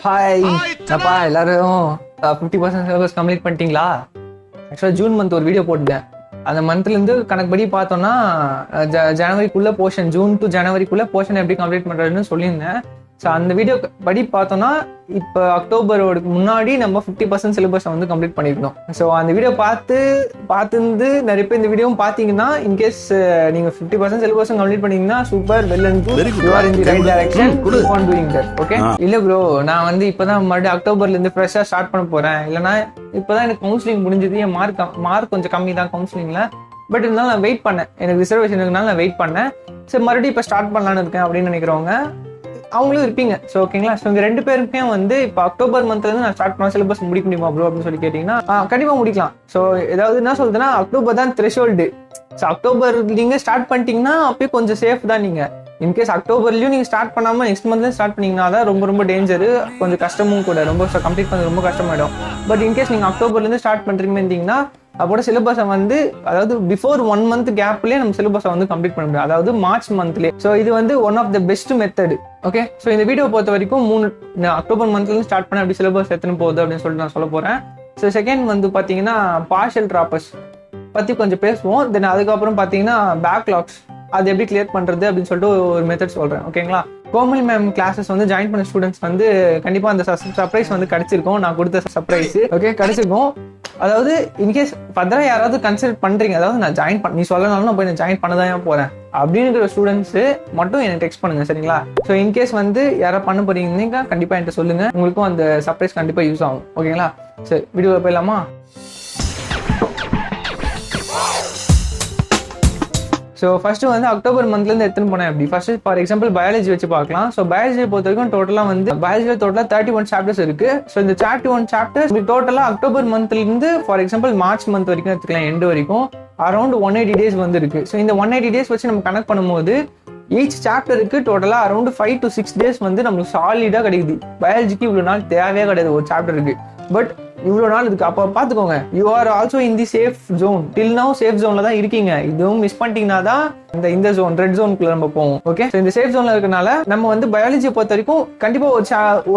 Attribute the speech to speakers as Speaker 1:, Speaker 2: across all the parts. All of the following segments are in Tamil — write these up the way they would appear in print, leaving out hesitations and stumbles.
Speaker 1: ஹாய் அப்பா எல்லாரும் 50% சிலபஸ் கம்ப்ளீட் பண்ணிட்டீங்களா? ஆக்சுவலாக ஜூன் மந்த் ஒரு வீடியோ போட்டுட்டேன். அந்த மந்த்லேருந்து கணக்குப்படி பார்த்தோன்னா ஜனவரிக்குள்ளே போர்ஷன், ஜூன் டு ஜனவரிக்குள்ளே போர்ஷன் எப்படி கம்ப்ளீட் பண்ணுறதுன்னு சொல்லியிருந்தேன். ஸோ அந்த வீடியோ படி பார்த்தோன்னா இப்போ அக்டோபரோட முன்னாடி நம்ம 50% சிலபஸை வந்து கம்ப்ளீட் பண்ணியிருக்கோம். ஸோ அந்த வீடியோ பார்த்துருந்து நிறைய பேர் இந்த வீடியோவும் பார்த்தீங்கன்னா, இன்கேஸ் நீங்கள் 50% சிலபஸும் கம்ப்ளீட் பண்ணீங்கன்னா super, well and good, you are in the right direction, keep on doing that. Okay, இல்லை ப்ரோ நான் வந்து இப்போதான் மறுபடியும் அக்டோபர்லேருந்து ஃப்ரெஷ்ஷாக ஸ்டார்ட் பண்ண போகிறேன், இல்லைனா இப்போதான் எனக்கு கவுன்சிலிங் முடிஞ்சது, என் மார்க் கொஞ்சம் கம்மி தான் கவுன்சிலிங்கில், பட் இருந்தாலும் நான் வெயிட் பண்ணேன், எனக்கு ரிசர்வேஷன் இருக்கனால நான் வெயிட் பண்ணேன். சரி மறுபடியும் இப்போ ஸ்டார்ட் பண்ணலான்னு இருக்கேன் அப்படின்னு நினைக்கிறவங்க அவங்களும் இருப்பீங்க. ஸோ ஓகேங்களா, ஸோ இங்கே 2 பேருக்குமே வந்து இப்போ அக்டோபர் மந்த்லேருந்து நான் ஸ்டார்ட் பண்ண சிலபஸ் முடிக்க முடியுமா ப்ரோ அப்படின்னு சொல்லி கேட்டிங்கன்னா கண்டிப்பாக முடிக்கலாம். ஸோ ஏதாவது என்ன சொல்றதுன்னா, அக்டோபர் தான் த்ரெஷோல்டு. ஸோ அக்டோபர் நீங்கள் ஸ்டார்ட் பண்ணிட்டீங்கன்னா அப்பயே கொஞ்சம் சேஃப் தான். நீங்கள் இன்கேஸ் அக்டோபர்லையும் நீங்கள் ஸ்டார்ட் பண்ணாமல் நெக்ஸ்ட் மந்த்லேயும் ஸ்டார்ட் பண்ணிங்கன்னா தான் ரொம்ப ரொம்ப டேஞ்சரு, கொஞ்சம் கஷ்டமும் கூட, ரொம்ப கம்ப்ளீட் பண்ணது ரொம்ப கஷ்டமாயிடும். பட் இன்கேஸ் நீங்கள் அக்டோபர்லேருந்து ஸ்டார்ட் பண்ணுறீங்க இருந்தீங்கன்னா அப்போட சிலபஸை வந்து, அதாவது பிஃபோர் 1 மந்த் கேப்லேயே நம்ம சிலபஸை வந்து கம்ப்ளீட் பண்ண முடியும், அதாவது மார்ச் மந்த்லேயே. ஸோ இது வந்து one of the best method. Okay, so இந்த வீடியோ பொறுத்த வரைக்கும் அக்டோபர் மந்த்லேருந்து ஸ்டார்ட் பண்ண அப்படி சிலபஸ் எத்தனை போகுது அப்படின்னு சொல்லிட்டு நான் சொல்ல போகிறேன். ஸோ செகண்ட் வந்து பார்த்தீங்கன்னா பார்ஷியல் ட்ராப்பர்ஸ் பற்றி கொஞ்சம் பேசுவோம். தென் அதுக்கப்புறம் பார்த்தீங்கன்னா பேக்லாக்ஸ் அது எப்படி கிளியர் பண்ணுறது அப்படின்னு சொல்லிட்டு ஒரு மெத்தட் சொல்கிறேன். ஓகேங்களா, கோமல் மேம் கிளாஸஸ் வந்து ஜாயின் பண்ண ஸ்டூடெண்ட்ஸ் வந்து கண்டிப்பாக அந்த சர்ப்ரைஸ் வந்து கிடைச்சிருக்கும், நான் கொடுத்த சர்ப்ரைஸ். ஓகே, கிடைச்சிருக்கும். அதாவது இன்கேஸ் ஃபர்தரா யாராவது கன்சிடர் பண்றீங்க, அதாவது நான் ஜாயின் நீ சொல்லனாலும் நான் போய் நான் ஜாயின் பண்ணதான் போறேன் அப்படிங்கிற ஸ்டூடெண்ட்ஸ் மட்டும் எனக்கு டெக்ஸ்ட் பண்ணுங்க, சரிங்களா? ஸோ இன்கேஸ் வந்து யாராவது பண்ண போறீங்கன்னா கண்டிப்பா என்கிட்ட சொல்லுங்க, உங்களுக்கும் அந்த சர்ப்ரைஸ் கண்டிப்பா யூஸ் ஆகும். ஓகேங்களா, சரி வீடியோ போயிடலாமா? ஸோ ஃபர்ஸ்ட்டு வந்து அக்டோபர் மந்த்லேருந்து எடுத்துன்னு போனேன். அப்படி ஃபர்ஸ்ட் ஃபார் எக்ஸாம்பிள் பயாலஜி வச்சு பார்க்கலாம். ஸோ பயாலஜியை பொறுத்த வரைக்கும் டோட்டலாக வந்து பயாலஜியில் டோட்டலாக 31 சாப்டர்ஸ் இருக்கு. ஸோ இந்த 31 சாப்டர்ஸ் டோட்டலாக அக்டோபர் மந்த்லேருந்து ஃபார் எக்ஸாம்பிள் மார்ச் மந்த் வரைக்கும் எடுத்துக்கலாம், எண்டு வரைக்கும் அரௌண்ட் 180 days வந்து இருக்கு. ஸோ இந்த 180 days வச்சு நம்ம கனெக்ட் பண்ணும்போது ஈச் சாப்டருக்கு டோட்டலாக அரௌண்ட் 5 to 6 days வந்து நம்மளுக்கு சாலிடாக கிடைக்குது. பயாலஜிக்கு இவ்வளோ நாள் தேவையே கிடையாது ஒரு சாப்டருக்கு, பட் இவ்வளோ நாள் இருக்கு. அப்போ பார்த்துக்கோங்க, you are also in the safe zone. Till now safe ஜோன்ல தான் இருக்கீங்க. இதுவும் மிஸ் பண்ணிட்டீங்கன்னா தான் இந்த ஜோன், ரெட் ஜோனுக்குள்ள நம்ம போவோம். ஓகே, இந்த சேஃப் ஜோன்ல இருக்கனால நம்ம வந்து பயாலஜியை பொறுத்த வரைக்கும் கண்டிப்பா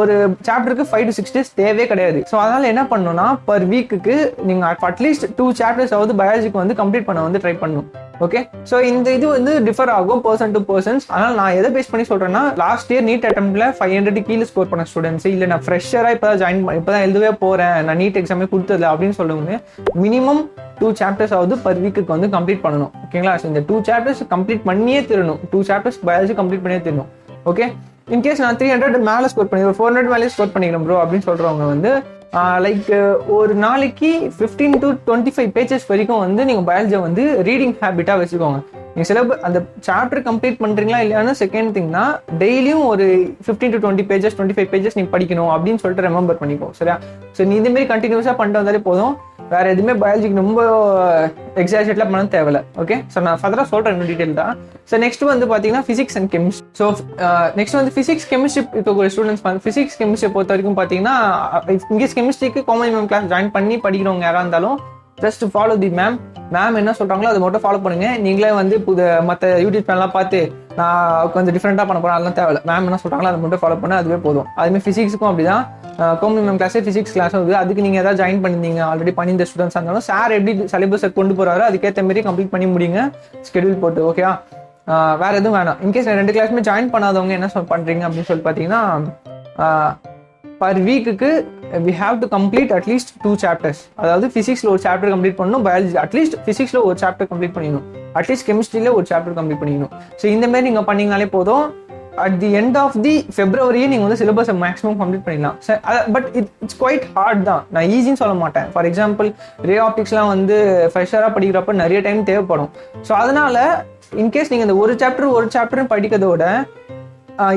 Speaker 1: ஒரு சாப்டருக்கு 5 to 6 days தேவையே கிடையாது. ஸோ அதனால என்ன பண்ணணும்னா, பர் வீக்குக்கு நீங்க அட்லீஸ்ட் 2 chapters ஆவது பயாலஜிக்கு வந்து கம்ப்ளீட் பண்ண வந்து ட்ரை பண்ணணும். ஓகே, ஸோ இந்த இது வந்து டிஃபர் ஆகும் பர்சன் டு பர்சன்ஸ். அதனால நான் எதை பேஸ் பண்ணி சொல்றேன்னா, லாஸ்ட் இயர் நீட் அட்டெம்ப்ட்ல 500 கீழே ஸ்கோர் பண்ண ஸ்டூடெண்ட்ஸ், இல்லை நான் ஃப்ரெஷராக இப்போதான் எழுதவே போறேன், நான் நீட் எக்ஸாமே கொடுத்தது அப்படின்னு சொல்லுங்க, மினிமம் 2 chapters ஆகுது பர் வீக்குக்கு வந்து கம்ப்ளீட் பண்ணணும். ஓகேங்களா, ஸோ இந்த 2 chapters கம்ப்ளீட் பண்ணியே தரணும். 2 chapters பயாலஜி கம்ப்ளீட் பண்ணியே தரணும். ஓகே, இன்கேஸ் நான் 300 மேலே ஸ்கோர் பண்ணி 400 மேலே ஸ்கோர் பண்ணிக்கிறேன் ப்ரோ அப்படின்னு சொல்றவங்க வந்து லைக் ஒரு நாளைக்கு 15 to 25 pages வரைக்கும் வந்து நீங்க பயாலஜியை வந்து ரீடிங் ஹேபிட்டா வச்சுக்கோங்க. நீங்க சிலபஸ் அந்த சாப்டர் கம்ப்ளீட் பண்றீங்களா இல்லையானு செகண்ட் திங்னா, டெய்லியும் ஒரு 15 to 20 pages 25 pages நீங்க படிக்கணும் அப்படின்னு சொல்லிட்டு ரிமெம்பர் பண்ணிக்கோ, சரியா? ஸோ நீ இதே மாதிரி கண்டினியூஸா பண்ணிட்டு வந்தாலே போதும், வேற எதுவுமே பயாலஜிக்கு ரொம்ப எக்ஸாஜரேட்லாம் பண்ண தேவையில்ல. ஓகே, ஸோ நான் ஃபர்தரா சொல்றேன் இன்னும் டீடைல் தான். ஸோ நெக்ஸ்ட் வந்து பாத்தீங்கன்னா physics and chemistry. So next வந்து பிசிக்ஸ் கெமிஸ்ட்ரி இருக்கக்கூடிய ஸ்டூடெண்ட்ஸ் பிசிக்ஸ் கெமிஸ்ட்ரியை பொறுத்த வரைக்கும் பாத்தீங்கன்னா, இங்கிலீஷ் கெமிஸ்ட்ரிக்கு கோமல் மேம் கிளாஸ் ஜாயின் பண்ணி படிக்கிறவங்க யாரா இருந்தாலும் ஜஸ்ட் ஃபாலோ தி மேம் என்ன சொல்றாங்களோ அதை மட்டும் ஃபாலோ பண்ணுங்க. நீங்களே வந்து மற்ற யூடியூப் சேனல்லாம் பார்த்து நான் கொஞ்சம் டிஃப்ரெண்டா பண்ண போறேன் அதெல்லாம் தேவையில்ல. மேம் என்ன சொல்றாங்களோ அதை மட்டும் ஃபாலோ பண்ண அதுவே போதும். அதுமாதிரி பிசிக்ஸுக்கும் அப்படிதான், கோமல் மேம் கிளாஸே பிசிக்ஸ் கிளாஸ் வந்து அதுக்கு நீங்க ஏதாவது ஜாயின் பண்ணிருந்தீங்க ஆல்ரெடி பண்ணியிருந்த ஸ்டூடெண்ட்ஸ் இருந்தாலும் சார் எப்படி சிலபஸை கொண்டு போறாரோ அதுக்கேற்ற மாதிரி கம்ப்ளீட் பண்ணி முடியுங்க ஸ்கெடியூல் போட்டு. ஓகேவா, வேற எதுவும் வேணாம். இன்கேஸ் 2 கிளாஸுமே ஜாயின் பண்ணாதவங்க என்ன பண்றீங்க அப்படின்னு சொல்லி பார்த்தீங்கன்னா, பர் வீக்குக்கு we have to complete at least 2 chapters. அதாவது பிசிக்ஸ்ல ஒரு சாப்டர் கம்ப்ளீட் பண்ணணும், பயாலஜி அட்லீஸ்ட் பிசிக்ஸ்ல ஒரு சாப்டர் கம்ப்ளீட் பண்ணிடணும், அட்லீஸ்ட் கெமிஸ்ட்ரியில ஒரு சாப்டர் கம்ப்ளீட் பண்ணிடணும். ஸோ இந்த மாதிரி நீங்க பண்ணீங்கனாலே போதும், at the end of the ஃபெப்ரவரியே நீங்க வந்து சிலபஸை மேக்ஸிமம் கம்ப்ளீட் பண்ணிடலாம். பட் இட்ஸ் குவைட் ஹார்ட் தான், நான் ஈஸின்னு சொல்ல மாட்டேன். ஃபார் எக்ஸாம்பிள் ரே ஆப்டிக்ஸ்லாம் வந்து ஃப்ரெஷராக படிக்கிறப்ப நிறைய டைம் தேவைப்படும். ஸோ அதனால இன்கேஸ் நீங்க இந்த ஒரு சாப்டர் படிக்கிறதோட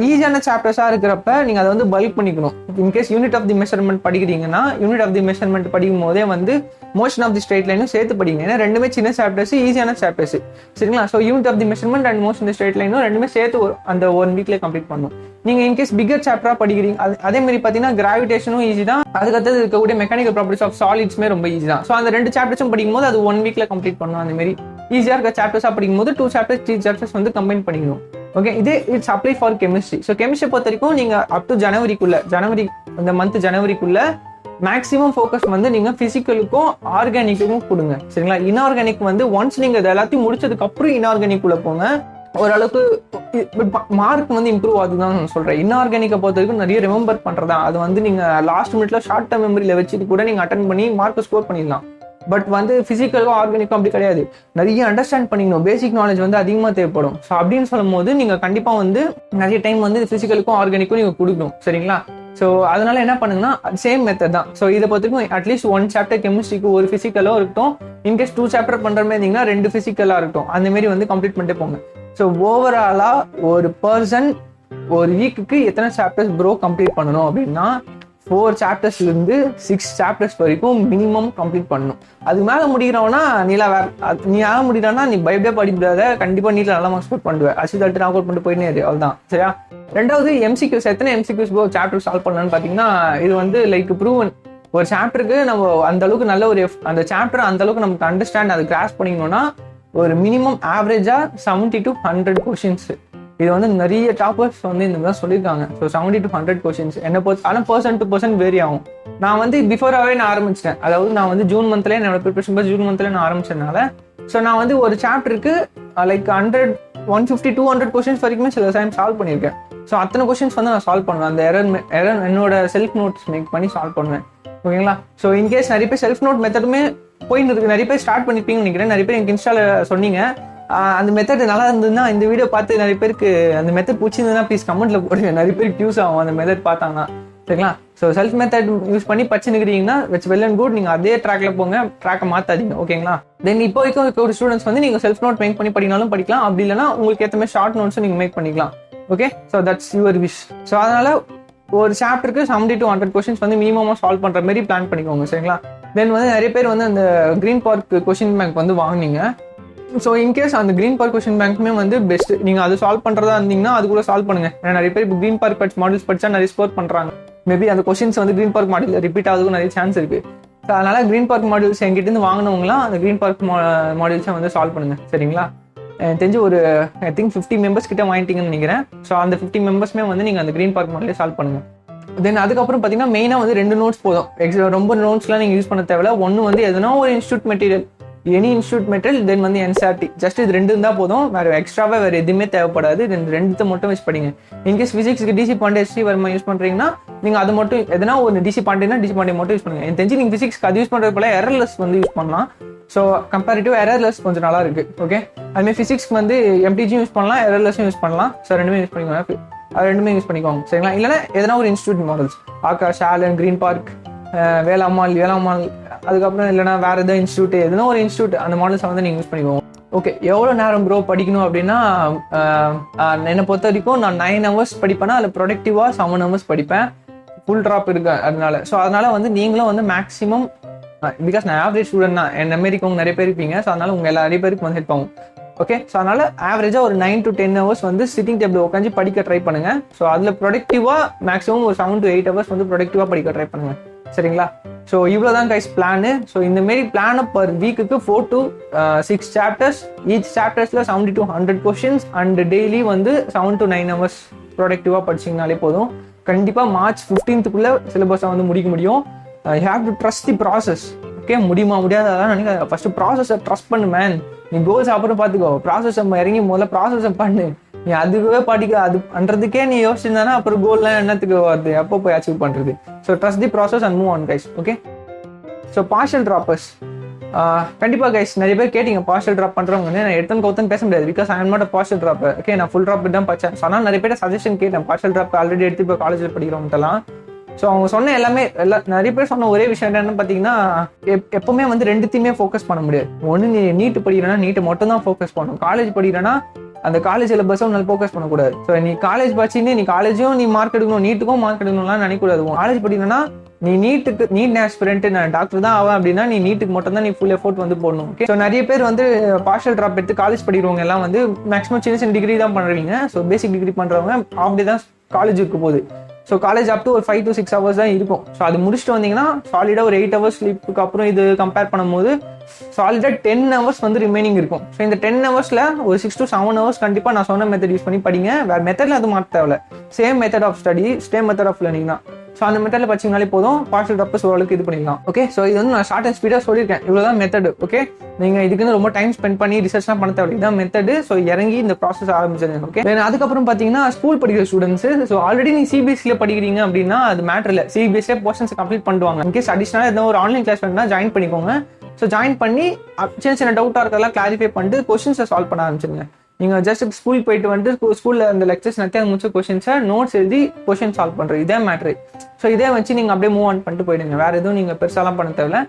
Speaker 1: ஈஸியான சாப்டர்ஸாக இருக்கிறப்ப நீங்கள் அதை வந்து பல்க் பண்ணிக்கணும். In case unit of the measurement படிக்கிறீங்கன்னா, யூனிட் ஆஃப் தி மெஷர்மெண்ட் படிக்கும் போதே வந்து மோஷன் ஆஃப் தி ஸ்ட்ரெயிட் லைனும் சேர்த்து படிங்க. ஏன்னா ரெண்டுமே சின்ன சாப்டர்ஸ், ஈஸியான சாப்டர்ஸ், சரிங்களா? So unit of the measurement and motion the straight லைனும் ரெண்டுமே சேர்த்து அந்த 1 வீக்ல கம்ப்ளீட் பண்ணணும். நீங்கள் இன்கேஸ் பிகர் சாப்டராக படிக்கிறீங்க, அதே மாதிரி பார்த்தீங்கன்னா கிராவிடேஷனும் ஈஸி தான், அதுக்கடுத்து இருக்கக்கூடிய மெக்கானிக்கல் ப்ராப்பர்ட்டிஸ் ஆஃப் சாலிட்ஸ்மே ரொம்ப ஈஸி தான். ஸோ அந்த 2 சாப்டர்ஸும் படிக்கும்போது அது 1 வீக்ல கம்ப்ளீட் பண்ணணும். அந்த மாதிரி ஈஸியாக இருக்க சாப்டர்ஸாக படிக்கும்போது 2 chapters 3 chapters வந்து கம்பைன் பண்ணிக்கணும். ஓகே, இது it's apply for chemistry. So chemistry பொறுத்த வரைக்கும் நீங்க அப் டு ஜனவரி இந்த மந்த் ஜனவரிக்குள்ள மேக்ஸிமம் ஃபோக்கஸ் வந்து நீங்க பிசிக்கலுக்கும் ஆர்கானிக்கும் கொடுங்க. சரிங்களா? இன்ஆர்கானிக் வந்து ஒன்ஸ் நீங்க இது எல்லாத்தையும் முடிச்சதுக்கு அப்புறம் இன்ஆர்கானிக் உள்ள போங்க. ஓரளவுக்கு மார்க் வந்து இம்ப்ரூவ் ஆகுதுதான் நான் சொல்றேன். இன்ஆர்கானிக்கை பொறுத்த வரைக்கும் நிறைய ரிமெம்பர் பண்றதா, அது வந்து நீங்க லாஸ்ட் மினிட்ல ஷார்ட் டர்ம் மெமரியில வச்சுட்டு கூட நீங்க அட்டன் பண்ணி மார்க் ஸ்கோர் பண்ணிடலாம். பட் வந்து பிசிக்கலும் ஆர்கானிக்கும் அப்படி கிடையாது. நிறைய அண்டர்ஸ்டாண்ட் பண்ணிக்கணும், பேசிக் நாலேஜ் வந்து அதிகமாக தேவைப்படும். ஸோ அப்படின்னு சொல்லும் போது நீங்க கண்டிப்பா வந்து நிறைய டைம் வந்து பிசிக்கலுக்கும் ஆர்கானிக்கும் நீங்க கொடுக்கணும். சரிங்களா? ஸோ அதனால என்ன பண்ணுங்கன்னா சேம் மெத்தட் தான். ஸோ இதை பொறுத்தவரைக்கும் அட்லீஸ்ட் 1 சாப்டர் கெமிஸ்ட்ரிக்கு ஒரு பிசிக்கலோ இருக்கட்டும், இன்கேஸ் 2 சாப்டர் பண்ற மாதிரி இருந்தீங்கன்னா 2 பிசிக்கலா இருக்கட்டும், அந்த மாதிரி வந்து கம்ப்ளீட் பண்ணிட்டு போங்க. ஸோ ஓவராலா ஒரு பர்சன் ஒரு வீக்குக்கு எத்தனை சாப்டர்ஸ் ப்ரோ கம்ப்ளீட் பண்ணணும் அப்படின்னா 4 சாப்டர்ஸ்ல இருந்து 6 சாப்டர்ஸ் வரைக்கும் மினிமம் கம்ப்ளீட் பண்ணணும். அது மேல முடிக்கிறவனா நீ ஆக முடியலன்னா நீ பயப்படே படிப்படாத, கண்டிப்பா நீட்ல நல்ல மார்க்ஸ் ஸ்கோர் பண்ணுவேன். அசிட் நாக் அவுட் பண்ணிட்டு போயினே இரு, அவ்வளவுதான். சரியா? ரெண்டாவது எம்சிக்யூஸ். எத்தனை எம்சிக்யூஸ் ப்ரோ சாப்டர் சால்வ் பண்ணலான்னு பாத்தீங்கன்னா இது வந்து லைக் ப்ரூவன். ஒரு சாப்டருக்கு நம்ம அந்த அளவுக்கு நல்ல ஒரு அந்த சாப்டர் அந்த அளவுக்கு நமக்கு அண்டர்ஸ்டாண்ட் அது கிராஸ் பண்ணிக்கணும்னா ஒரு மினிமம் ஆவரேஜா 70 to 100 கொஸ்டின்ஸ். இது வந்து நிறைய டாப்பர்ஸ் வந்து இந்த மாதிரி சொல்லியிருக்காங்க. ஸோ 70 to 100 கொஸ்டின்ஸ் என்ன பொறுத்து, ஆனால் பர்சன் டு பர்சன் வேரி ஆகும். நான் வந்து பிஃபோராகவே நான் ஆரம்பிச்சிட்டேன். அதாவது நான் வந்து ஜூன் மந்த்லேயே என்னோட ப்ரிப்பரேஷன் ஜூன் மந்த்லேயே நான் ஆரம்பிச்சதுனால ஸோ நான் வந்து ஒரு சாப்டருக்கு லைக் 100, 150, 200 கொஸ்டின்ஸ் வரைக்குமே சில டைம் சால்வ் பண்ணியிருக்கேன். ஸோ அத்தனை கொஸ்டின்ஸ் வந்து நான் சால்வ் பண்ணுவேன். அந்த எரர் என்னோட செல்ஃப் நோட்ஸ் மேக் பண்ணி சால்வ் பண்ணுவேன். ஓகேங்களா? ஸோ இன்கேஸ் நிறைய பேர் செல்ஃப் நோட் மெத்தடுமே போயின்னு இருக்கு, நிறைய பேர் ஸ்டார்ட் பண்ணிருப்பீங்கன்னு நினைக்கிறேன். நிறைய பேர் எனக்கு இன்ஸ்டால சொன்னீங்க அந்த மெத்தட் நல்லா இருந்ததுன்னா, இந்த வீடியோ பார்த்து நிறைய பேருக்கு அந்த மெத்தட் பிடிச்சிருந்ததுன்னா ப்ளீஸ் கமெண்ட்ல போடுங்க. நிறைய பேருக்கு யூஸ் ஆகும் அந்த மெத்தட் பார்த்தாங்கன்னா. சரிங்களா? ஸோ செல்ஃப் மெத்தட் யூஸ் பண்ணி படிச்சுக்கிறீங்கன்னா வெட்ஸ் வெல் அண்ட் குட். நீங்க அதே ட்ராக்ல போங்க, ட்ராக்கை மாத்தாதீங்க. ஓகேங்களா? தென் இப்போ வரைக்கும் ஒரு ஸ்டூடெண்ட்ஸ் வந்து நீங்க செல்ஃப் நோட் மேக் பண்ணி படினாலும் படிக்கலாம், அப்படி இல்லைன்னா உங்களுக்கு ஏற்ற மாதிரி ஷார்ட் நோட்ஸும் நீங்க மேக் பண்ணிக்கலாம். Okay? So that's your wish. So அதனால ஒரு சாப்டருக்கு 70 to 100 கொஸ்டின்ஸ் வந்து மினிமமா சால்வ் பண்ற மாதிரி பிளான் பண்ணிக்கோங்க. சரிங்களா? தென் வந்து நிறைய பேர் வந்து அந்த கிரீன் பார்க் கொஸ்டின் பேங்க் வந்து வாங்கினீங்க. ஸோ இன்கேஸ் அந்த கிரீன் பார்க் கொஸ்டின் பேங்க்குமே வந்து பெஸ்ட். நீங்க அது சால்வ் பண்றதா இருந்தீங்கன்னா அது கூட சால்வ் பண்ணுங்க. ஏன்னா நிறைய பேர் இப்போ கிரீன் பார்க் மாடல்ஸ் படிச்சா நிறைய ஸ்கோர் பண்றாங்க. மேபி அந்த கொஸ்டின்ஸ் வந்து கிரீன் பார்க் மாடல் ரிப்பீட் ஆகுதுக்கும் நிறைய சான்ஸ் இருக்கு. ஸோ அதனால கிரீன் பார்க் மாடல்ஸ் எங்கிட்ட இருந்து வாங்கினவங்களாம் அந்த கிரீன் பார்க் மாடல்ஸை வந்து சால்வ் பண்ணுங்க. சரிங்களா? எனக்கு தெரிஞ்சு ஒரு ஐ திங்க் 50 மெம்பர்ஸ் கிட்ட வாங்கிட்டீங்கன்னு நினைக்கிறேன். ஸோ அந்த 50 மெம்பர்ஸ்மே வந்து நீங்க அந்த கிரீன் பார்க் மாடலே சால்வ் பண்ணுங்க. தென் அதுக்கப்புறம் பார்த்தீங்கன்னா மெயினாக வந்து 2 நோட்ஸ் போதும். ரொம்ப நோட்ஸ்லாம் நீங்கள் யூஸ் பண்ண தேவையில்ல. ஒன்று வந்து எதுனா ஒரு institute material, any institute material, then வந்து என்சிஆர்டி. ஜஸ்ட் இது 2 இருந்தால் போதும். வேறு எக்ஸ்ட்ராவாக வேறு எதுவுமே தேவைப்படாது. தென் 2 மட்டும் வச்சு படிங்க. இன்கேஸ் ஃபிசிக்ஸ்க்கு டிசி பாண்டே, ஸ்ரீ வர்மா யூஸ் பண்ணுறீங்கன்னா நீங்கள் அது மட்டும் எதனா ஒரு டிசி பாண்டேனா டிசி பாண்டே மட்டும் யூஸ் பண்ணுங்க. எனக்கு தெரிஞ்சு நீங்கள் ஃபிசிக்ஸ்க்கு அது யூஸ் பண்ணுறது போல எரர்லெஸ் வந்து யூஸ் பண்ணலாம். ஸோ கம்பேரிட்டிவ் எரர்லெஸ் கொஞ்சம் நல்லா இருக்கு. ஓகே? அதுமாதிரி ஃபிசிக்ஸ்க்கு வந்து எம்டிஜியும் யூஸ் பண்ணலாம், எரர்லெஸ்ஸும் யூஸ் பண்ணலாம். ஸோ 2மே யூஸ் பண்ணிக்கோங்க. அது 2மே யூஸ் பண்ணிக்கோங்க. சரிங்களா? இல்லைன்னா எதனா ஒரு institute models, Aakash, Allen, Green Park, Velammal, அதுக்கப்புறம் இல்லைனா வேற ஏதாவது இன்ஸ்டியூட், எதனா ஒரு இன்ஸ்டியூட் அந்த மாடல்ஸை வந்து நீங்கள் யூஸ் பண்ணிக்கோங்க. ஓகே, எவ்வளோ நேரம் ப்ரோ படிக்கணும் அப்படின்னா என்னை பொறுத்த வரைக்கும் நான் 9 hours படிப்பேன்னா அதில் ப்ரொடக்டிவாக 7 hours படிப்பேன். ஃபுல் ட்ராப் இருக்கு அதனால. ஸோ அதனால வந்து நீங்களும் வந்து மேக்ஸிமம், பிகாஸ் நான் ஆவரேஜ் ஸ்டூடெண்ட் தான், என்ன மாரி இருக்கவங்க நிறைய பேர் இருப்பீங்க. ஸோ அதனால உங்க நிறைய பேருக்கு வந்து ஹெல்ப் ஆகும். ஓகே? ஸோ அதனால ஆவரேஜா ஒரு 9 to 10 hours வந்து சிட்டிங் டேபிள் உட்காந்து படிக்க ட்ரை பண்ணுங்க. ஸோ அதுல ப்ரொடக்டிவா மேக்ஸிமம் ஒரு 7 to 8 hours வந்து ப்ரொடக்டிவா படிக்க ட்ரை பண்ணுங்க. சரிங்களா? ஸோ இவ்வளோதான் கைஸ் பிளானு. ஸோ இந்த மாரி பிளானை பர் வீக்குக்கு 4 to 6 சாப்டர்ஸ், ஈச் சாப்டர்ஸ்ல 70 to 100 கொஸ்டின்ஸ் அண்ட் டெய்லி வந்து 7 to 9 hours ப்ரொடக்டிவா படிச்சிங்கனாலே போதும். கண்டிப்பா March 15th சிலபஸை வந்து முடிக்க முடியும். You have to trust the process. Okay? முடியுமா முடியாதான் நினைக்க, ஃபர்ஸ்ட் ப்ராசஸை ட்ரஸ்ட் பண்ணு மேன். நீ கோல்ஸ் அப்புறம் பார்த்துக்கோ, ப்ராசஸை இறங்கி முதல்ல ப்ராசஸை பண்ணு. நீ அதுவே படிக்க அது பண்றதுக்கே நீ யோசிச்சிருந்தானா அப்புறம் கோல்லாம் என்னத்துக்கு வருது, எப்போ போய் அச்சீவ் பண்றது? So trust the process and move on guys. Okay? So partial droppers கண்டிப்பா கைஸ் நிறைய பேர் கேட்டீங்க. பார்ஷியல் ட்ராப் பண்றவங்க நான் எடுத்து பேச முடியாது, because I am not partial drop. Okay? நான் ஃபுல் ட்ராப் தான் படிச்சேன். ஆனால் நிறைய பேர் சஜஷன் கேட்டேன், பார்ஷியல் ட்ராப் ஆல்ரெடி எடுத்து இப்போ காலேஜில் படிக்கிறவங்கலாம். ஸோ அவங்க சொன்ன எல்லாமே நிறைய பேர் சொன்ன ஒரே விஷயம் என்னன்னு பார்த்தீங்கன்னா, எப்பவுமே வந்து 2த்தையுமே ஃபோக்கஸ் பண்ண முடியாது. ஒன்று நீ நீட்டு படிக்கிறேன்னா நீட்டை மட்டும் தான் ஃபோக்கஸ் பண்ணணும். காலேஜ் படிக்கிறேன்னா அந்த காலேஜ் சிலபஸும் உன்னால ஃபோக்கஸ் பண்ணக்கூடாது. ஸோ நீ காலேஜ் படிச்சுன்னு நீ காலேஜும் நீ மார்க் எடுக்கணும், நீட்டுக்கும் மார்க் எடுக்கணும்லாம் நினைக்கூடாது. காலேஜ் படிக்கிறேன்னா நீ நீட் ஆஸ்பிரண்ட், நான் டாக்டர் தான் ஆவேன் அப்படின்னா நீ நீட்டுக்கு மட்டும் தான் நீ ஃபுல் எஃபோர்ட் வந்து போடணும். ஓகே? ஸோ நிறைய பேர் வந்து பார்ஷியல் ட்ராப் எடுத்து காலேஜ் படிக்கிறவங்க எல்லாம் வந்து மேக்ஸிமம் சின்ன டிகிரி தான் பண்ணுறீங்க. ஸோ பேசிக் டிகிரி பண்ணுறவங்க அப்படி தான் காலேஜ் இருக்க போகுது. ஸோ காலேஜ் அப் டு ஒரு 5 to 6 hours தான் இருக்கும். ஸோ அது முடிச்சுட்டு வந்தீங்கன்னா சாலிடாக ஒரு 8 hours ஸ்லீப்புக்கு அப்புறம் இது கம்பேர் பண்ணும்போது சாலிடாக 10 hours வந்து ரிமைனிங் இருக்கும். ஸோ இந்த 10 hours ஒரு 6 to 7 hours கண்டிப்பாக நான் சொன்ன மெத்தட் யூஸ் பண்ணி படிங்க. வேறு மெத்தடில் அது மாற்ற தேவையில்ல. Same method of study, same method of learning தான். ஸோ அந்த மெத்தடில் படிச்சிங்கனாலே போதும், பார்ஷியல் ட்ராப்பர்ஸ் ஓரளவுக்கு இது பண்ணிடலாம். ஓகே, ஸோ இது வந்து நான் ஷார்ட் அண்ட் ஸ்பீடாக சொல்லியிருக்கேன். இவ்வளோதான் மெத்தடு. ஓகே, நீங்கள் இதுக்குன்னு ரொம்ப டைம் ஸ்பெண்ட் பண்ணி ரிசர்ச்லாம் பண்ண தேவை, இதான் மெத்தடு. ஸோ இறங்கி இந்த ப்ராசஸ் ஆரம்பிச்சிருங்க. ஓகே, அதுக்கப்புறம் பார்த்தீங்கன்னா ஸ்கூல் படிக்கிற ஸ்டூடெண்ட்ஸ், ஸோ ஆல்ரெடி நீங்கள் சிபிஎஸ்சியில் படிக்கிறீங்க அப்படின்னா அது மேட்டர் இல்லை, சிபிஎஸ்சியே போர்ஷன்ஸ் கம்ப்ளீட் பண்ணுவாங்க. இன்கேஸ் அடிஷனலாக எதாவது ஒரு ஆன்லைன் கிளாஸ் வேணும்னா ஜாயின் பண்ணிக்கோங்க. ஸோ ஜாயின் பண்ணி சின்ன சின்ன டவுட்டாக இருக்கிறதெல்லாம் கிளாரிஃபை பண்ணிட்டு கொஸ்டின்ஸை சால்வ் பண்ண ஆரம்பிச்சிருங்க. நீங்கள் ஜஸ்ட் ஸ்கூலுக்கு போயிட்டு வந்துட்டு ஸ்கூலில் அந்த லெக்சர்ஸ் நிறைய முடிச்ச கொஸ்டின்ஸை நோட்ஸ் எழுதி கொஸ்டின் சால்வ் பண்ணுறது, இதே மேட்ரு. ஸோ இதே வச்சு நீங்கள் அப்படியே மூவ் ஆன் பண்ணிட்டு போயிடுங்க. வேறு எதுவும் நீங்கள் பெருசாலாம் பண்ண தேவையில்ல.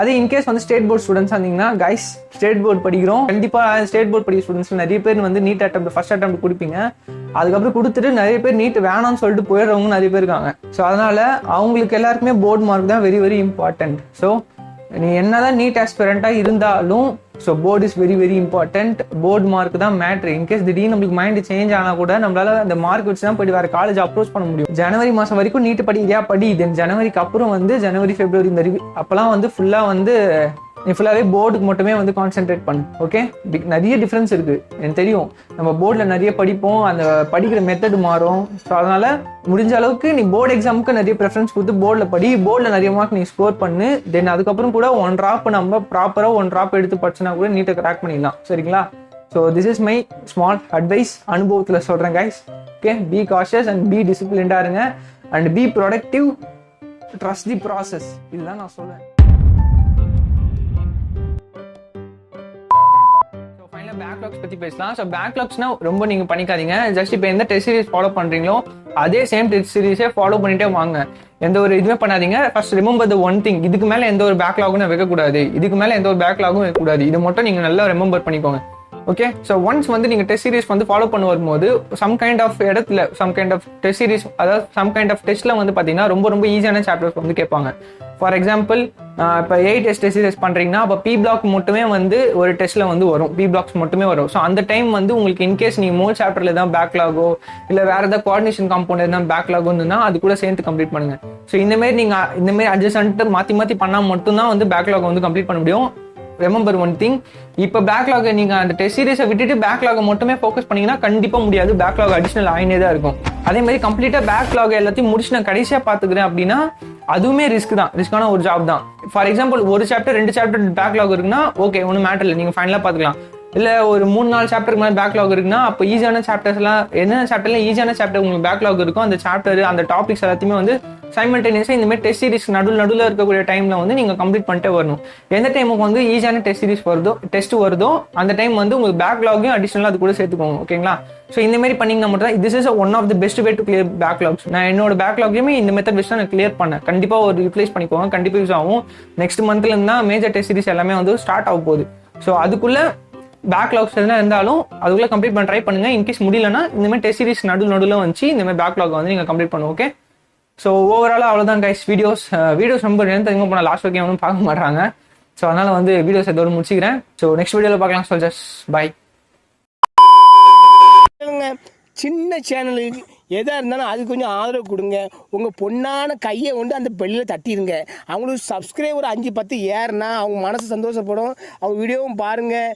Speaker 1: அதே இன்கேஸ் வந்து ஸ்டேட் போர்ட் ஸ்டூடெண்ட்ஸ் இருந்தீங்கன்னா, கைஸ் ஸ்டேட் போர்ட் படிக்கிறோம், கண்டிப்பாக ஸ்டேட் போர்ட் படிக்கிற ஸ்டூடெண்ட்ஸ் நிறைய பேர் வந்து நீட் அட்டெம்ப்ட் ஃபர்ஸ்ட் அட்டெம்ப்ட் கொடுப்பீங்க. அதுக்கப்புறம் கொடுத்துட்டு நிறைய பேர் நீட் வேணாம்னு சொல்லிட்டு போயிடுறவங்க நிறைய பேர் இருக்காங்க. ஸோ அதனால அவங்களுக்கு எல்லாருக்குமே போர்ட் மார்க் தான் வெரி வெரி இம்பார்ட்டன்ட். ஸோ நீ என்னதான் நீட் ஆஸ்பிரண்டாக இருந்தாலும் so board is very very important. Board mark தான் மேட்ரு. இன்கேஸ் திடீர்னு நம்மளுக்கு மைண்ட் சேஞ்ச் ஆனால் கூட நம்மளால அந்த மார்க் வச்சு தான் போயிட்டு வேற காலேஜ் அப்ரோச் பண்ண முடியும். ஜனவரி மாதம் வரைக்கும் நீட் படி தென் ஜனவரிக்கு அப்புறம் வந்து ஜனவரி பிப்ரவரி இந்த அப்போலாம் வந்து ஃபுல்லாக வந்து நீ ஃபுல்லாகவே போர்டுக்கு மட்டுமே வந்து கான்சென்ட்ரேட் பண்ணு. ஓகே, நிறைய டிஃப்ரென்ஸ் இருக்குது எனக்கு தெரியும். நம்ம போர்டில் நிறைய படிப்போம், அந்த படிக்கிற மெத்தட் மாறும். ஸோ அதனால முடிஞ்ச அளவுக்கு நீ போர்டு எக்ஸாமுக்கு நிறைய ப்ரெஃபரன்ஸ் கொடுத்து போர்டில் படி, போர்டில் நிறைய மார்க் நீ ஸ்கோர் பண்ணு. தென் அதுக்கப்புறம் கூட 1 ட்ராப் நம்ம ப்ராப்பராக 1 ட்ராப் எடுத்து படிச்சுனா கூட நீட்டை கிராக் பண்ணிடலாம். சரிங்களா? So this is my small advice, அனுபவத்தில் சொல்கிறேன் guys. Okay, be cautious and be டிசிப்ளின்டாக இருங்க and be productive, trust the process. இதுதான் நான் சொல்லுவேன். பேக்லாக்ஸ் பத்தி பேசலாம். ஸோ பேக்லாக்ஸ்னா ரொம்ப நீங்க பண்ணிக்காதீங்க. ஜஸ்ட் இப்போ எந்த டெஸ்ட் சீரிஸ் ஃபாலோ பண்றீங்களோ அதே சேம் டெஸ்ட் சீரிஸே ஃபாலோ பண்ணிட்டே வாங்க. எந்த ஒரு இதுவுமே பண்ணாதீங்க. First remember the one thing, இதுக்கு மேல எந்த ஒரு பேக்லாகும் வைக்கக்கூடாது, இதுக்கு மேல எந்த ஒரு பேக்லாகும் வைக்கக்கூடாது. இது மட்டும் நீங்க நல்லா ரிமெம்பர் பண்ணிக்கோங்க. ஓகே, ஸோ ஒன்ஸ் வந்து நீங்கள் டெஸ்ட் சீரிஸ் வந்து ஃபாலோ பண்ண வரும்போது சம் கைண்ட் ஆஃப் இடத்துல some kind of test series, அதாவது சம் கைண்ட் ஆஃப் டெஸ்ட்டில் வந்து பார்த்தீங்கன்னா ரொம்ப ரொம்ப ஈஸியான சாப்டர்ஸ் வந்து கேட்பாங்க. ஃபார் எக்ஸாம்பிள் இப்போ 8 டெஸ்ட் சீரிஸ் பண்ணுறீங்கன்னா அப்போ பி பிளாக் மட்டுமே வந்து ஒரு டெஸ்ட்டில் வந்து வரும், பி பிளாக்ஸ் மட்டுமே வரும். ஸோ அந்த டைம் வந்து உங்களுக்கு இன்கேஸ் நீங்கள் மோர் சாப்டரில் தான் பேக்லாகோ இல்லை வேறு ஏதாவது கோஆர்டினேஷன் காம்பவுண்ட் எதாவது பேக்லாகோ இருந்ததுன்னா அது கூட சேர்த்து கம்ப்ளீட் பண்ணுங்க. ஸோ இந்தமாரி நீங்கள் இந்தமாரி அட்ஜஸ்ட் மாற்றி மாற்றி பண்ணால் மட்டும்தான் வந்து பேக்லாக் வந்து கம்ப்ளீட் பண்ண முடியும். ரிமெம்பர் ஒன் திங், இப்போ பேக்லாக் நீங்க அந்த டெஸ்ட் சீரிஸை விட்டுட்டு பேக்லாக் மட்டுமே ஃபோக்கஸ் பண்ணீங்கன்னா கண்டிப்பா முடியாது. பேக்லாக் அடிஷனல் ஆயினே தான் இருக்கும். அதே மாதிரி கம்ப்ளீட்டா பேக்லாக் எல்லாத்தையும் முடிச்சு நான் கடைசியா பாத்துக்கிறேன் அப்படின்னா அதுவுமே ரிஸ்க் தான், ரிஸ்கான ஒரு ஜாப் தான். ஃபார் எக்ஸாம்பிள் ஒரு சாப்டர் 2 சாப்டர் பேக்லாக் இருக்குன்னா ஓகே, ஒன்றும் மேட்டர் இல்லை, நீங்க ஃபைனலா பாத்துக்கலாம். இல்ல ஒரு 3-4 சாப்டருக்கு மேலே பேக்லாக் இருக்குன்னா அப்போ ஈஸியான சாப்டர்ஸ் எல்லாம் என்னென்ன சாப்டர்ல ஈஸியான சாப்டர் உங்களுக்கு பேக்லாக் இருக்கும், அந்த சாப்டர் அந்த டாபிக்ஸ் எல்லாத்தையுமே வந்து சைமல்டேனியஸாக இந்த மாதிரி டெஸ்ட் சீரிஸ் நடுவில் இருக்கக்கூடிய டைம்ல வந்து நீங்க கம்ப்ளீட் பண்ணிட்டே வரணும். எந்த டைமுக்கு வந்து ஈஸியான டெஸ்ட் சீரிஸ் டெஸ்ட் வருதோ அந்த டைம் வந்து உங்களுக்கு பேக்லாகையும் அடிஷனலாக அது கூட சேர்த்துக்கோங்க. ஓகேங்களா? ஸோ இந்த மாதிரி பண்ணீங்கன்னா மட்டும் தான் this is one of the best way to clear backlogs. நான் என்னோட பேக்லாக்லையுமே இந்த மெத்தட் வச்சு நான் கிளியர் பண்ணேன். கண்டிப்பாக ஒரு யூட்டிலைஸ் பண்ணிக்கோங்க, கண்டிப்பாக யூஸ் ஆகும். நெக்ஸ்ட் மந்த்ல இருந்தா மேஜர் டெஸ்ட் சீரிஸ் எல்லாமே வந்து ஸ்டார்ட் ஆக போகுது. ஸோ அதுக்குள்ள பேக்லாக்ஸ் எதுனா இருந்தாலும் அதுக்குள்ள கம்ப்ளீட் பண்ண ட்ரை பண்ணுங்க. இன்கேஸ் முடியலன்னா இந்த மாதிரி டெஸ்ட் சீரிஸ் நடுவில் வச்சு இந்த மாதிரி பேக்லாக் வந்து நீங்க கம்ப்ளீட் பண்ணுங்க. ஓகே, ஸோ ஓவராலாக அவ்வளோதான் கைஸ். வீடியோஸ் ரொம்ப தெரிஞ்சு போனால் லாஸ்ட் வரைக்கும் ஒன்றும் பார்க்க மாட்டாங்க. ஸோ அதனால வந்து வீடியோஸ் எதோட முடிச்சுக்கிறேன். ஸோ நெக்ஸ்ட் வீடியோவில் பார்க்கலாம். So just bye.
Speaker 2: சின்ன சேனலுக்கு எதாக இருந்தாலும் அது கொஞ்சம் ஆதரவு கொடுங்க. உங்கள் பொண்ணான கையை கொண்டு அந்த பெல்லில் தட்டிடுங்க. அவங்களுக்கு சப்ஸ்கிரைபர் 5-10 ஏறுனா அவங்க மனசு சந்தோஷப்படும். அவங்க வீடியோவும் பாருங்கள்.